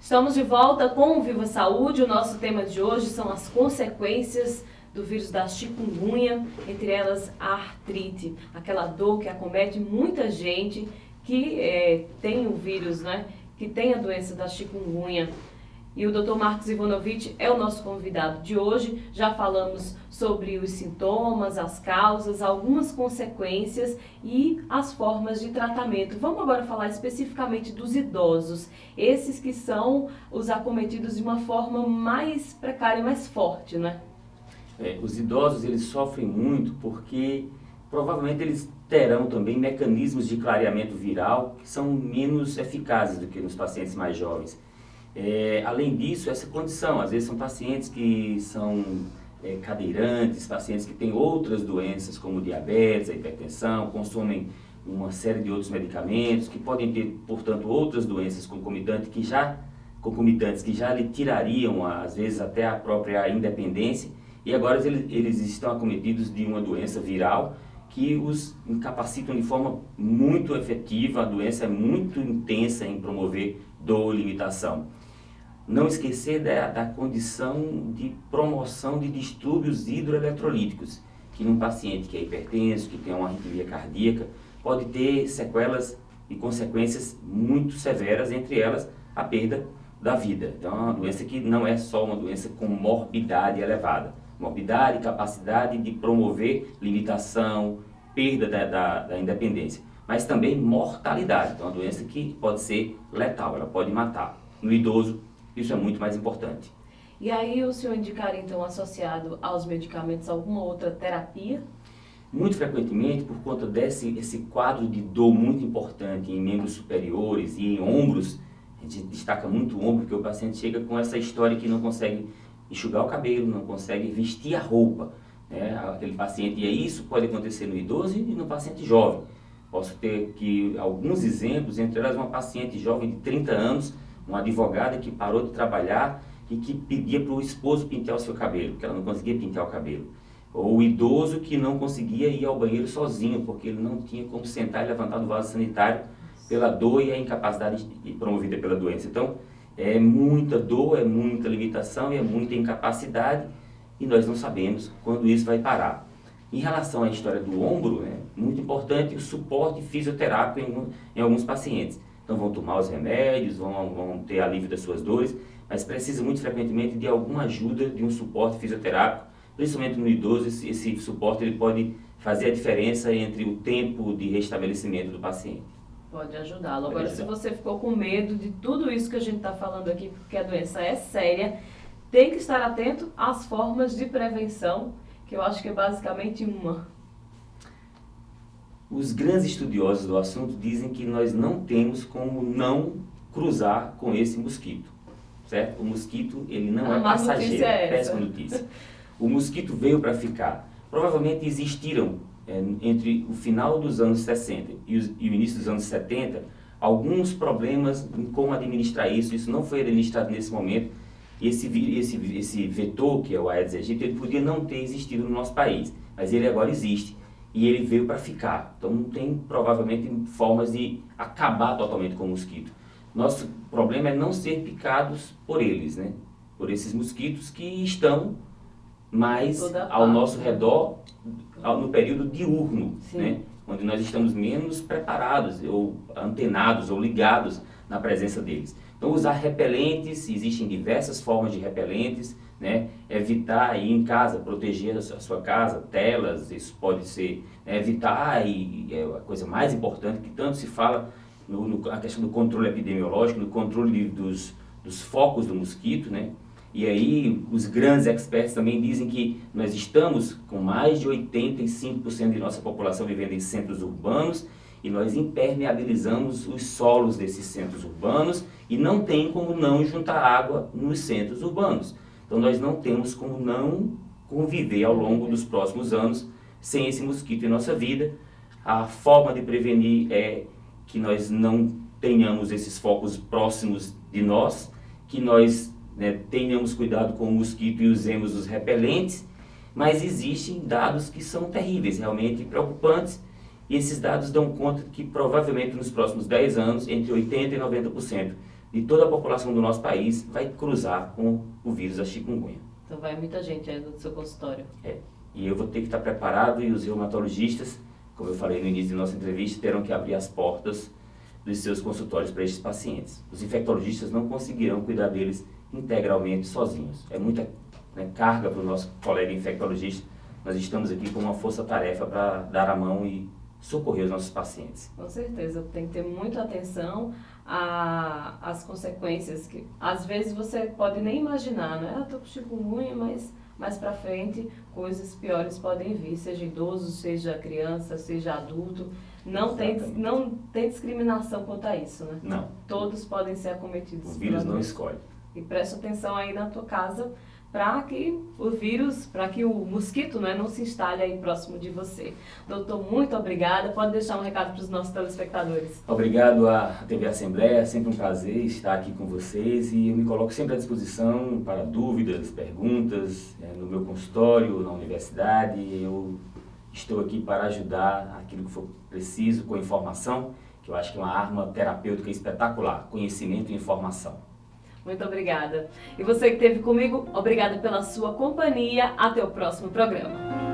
Estamos de volta com o Viva Saúde. O nosso tema de hoje são as consequências do vírus da chikungunya, entre elas a artrite, aquela dor que acomete muita gente que tem o vírus, né, que tem a doença da chikungunya. E o Dr. Marcos Ivanovich é o nosso convidado de hoje. Já falamos sobre os sintomas, as causas, algumas consequências e as formas de tratamento. Vamos agora falar especificamente dos idosos, esses que são os acometidos de uma forma mais precária, mais forte, né? Os idosos, eles sofrem muito porque provavelmente eles terão também mecanismos de clareamento viral que são menos eficazes do que nos pacientes mais jovens. Além disso, essa condição, às vezes são pacientes que são cadeirantes, pacientes que têm outras doenças como diabetes, a hipertensão, consomem uma série de outros medicamentos, que podem ter, portanto, outras doenças concomitantes que já lhe tirariam, às vezes, até a própria independência, e agora eles estão acometidos de uma doença viral que os incapacitam de forma muito efetiva. A doença é muito intensa em promover dor e limitação. Não esquecer da condição de promoção de distúrbios hidroeletrolíticos, que num paciente que é hipertenso, que tem uma arritmia cardíaca, pode ter sequelas e consequências muito severas, entre elas a perda da vida. Então é uma doença que não é só uma doença com morbidade elevada. Morbidade, capacidade de promover limitação, perda da independência, mas também mortalidade. Então é uma doença que pode ser letal, ela pode matar. No idoso, isso é muito mais importante. E aí o senhor indicaria, então, associado aos medicamentos, alguma outra terapia? Muito frequentemente, por conta esse quadro de dor muito importante em membros superiores e em ombros, a gente destaca muito o ombro, porque o paciente chega com essa história que não consegue enxugar o cabelo, não consegue vestir a roupa, né? Aquele paciente, e isso pode acontecer no idoso e no paciente jovem. Posso ter aqui alguns exemplos, entre elas uma paciente jovem de 30 anos, uma advogada que parou de trabalhar e que pedia para o esposo pentear o seu cabelo, porque ela não conseguia pentear o cabelo. Ou o idoso que não conseguia ir ao banheiro sozinho, porque ele não tinha como sentar e levantar do vaso sanitário pela dor e a incapacidade promovida pela doença. Então, é muita dor, é muita limitação e é muita incapacidade, e nós não sabemos quando isso vai parar. Em relação à história do ombro, muito importante o suporte fisioterápico em alguns pacientes. Então vão tomar os remédios, vão ter alívio das suas dores, mas precisa muito frequentemente de alguma ajuda, de um suporte fisioterápico, principalmente no idoso. Esse suporte ele pode fazer a diferença entre o tempo de restabelecimento do paciente. Pode ajudá-lo. Agora, se você ficou com medo de tudo isso que a gente está falando aqui, porque a doença é séria, tem que estar atento às formas de prevenção, que eu acho que é basicamente uma. Os grandes estudiosos do assunto dizem que nós não temos como não cruzar com esse mosquito, certo? O mosquito, ele não é passageiro, péssima notícia. O mosquito veio para ficar. Provavelmente existiram, entre o final dos anos 60 e o início dos anos 70, alguns problemas em como administrar isso. Isso não foi administrado nesse momento. Esse vetor, que é o Aedes aegypti, ele podia não ter existido no nosso país, mas ele agora existe. E ele veio para ficar. Então não tem provavelmente formas de acabar totalmente com o mosquito. Nosso problema é não ser picados por eles, né? Por esses mosquitos que estão mais ao nosso redor no período diurno, né? Onde nós estamos menos preparados ou antenados ou ligados na presença deles. Então usar repelentes, existem diversas formas de repelentes, né? Evitar ir em casa, proteger a sua casa, telas, isso pode ser, evitar, e é a coisa mais importante que tanto se fala a questão do controle epidemiológico, do controle dos focos do mosquito, né? E aí os grandes experts também dizem que nós estamos com mais de 85% de nossa população vivendo em centros urbanos, e nós impermeabilizamos os solos desses centros urbanos e não tem como não juntar água nos centros urbanos. Então nós não temos como não conviver ao longo dos próximos anos sem esse mosquito em nossa vida. A forma de prevenir é que nós não tenhamos esses focos próximos de nós, que nós tenhamos cuidado com o mosquito e usemos os repelentes, mas existem dados que são terríveis, realmente preocupantes, e esses dados dão conta que provavelmente nos próximos 10 anos, entre 80% e 90% e toda a população do nosso país vai cruzar com o vírus da chikungunya. Então vai muita gente aí no seu consultório. E eu vou ter que estar preparado, e os reumatologistas, como eu falei no início da nossa entrevista, terão que abrir as portas dos seus consultórios para estes pacientes. Os infectologistas não conseguirão cuidar deles integralmente sozinhos. É muita carga para o nosso colega infectologista. Nós estamos aqui com uma força-tarefa para dar a mão e socorrer os nossos pacientes. Com certeza, tem que ter muita atenção às consequências que às vezes você pode nem imaginar, né? Estou com chikungunya, mas mais para frente coisas piores podem vir, seja idoso, seja criança, seja adulto. Não tem discriminação quanto a isso, né? Não. Todos podem ser acometidos. O vírus não escolhe. E preste atenção aí na tua casa para que o vírus, para que o mosquito, né, não se instale aí próximo de você. Doutor, muito obrigada. Pode deixar um recado para os nossos telespectadores. Obrigado à TV Assembleia, é sempre um prazer estar aqui com vocês e eu me coloco sempre à disposição para dúvidas, perguntas, no meu consultório, na universidade. Eu estou aqui para ajudar aquilo que for preciso com informação, que eu acho que é uma arma terapêutica espetacular, conhecimento e informação. Muito obrigada. E você que esteve comigo, obrigada pela sua companhia. Até o próximo programa.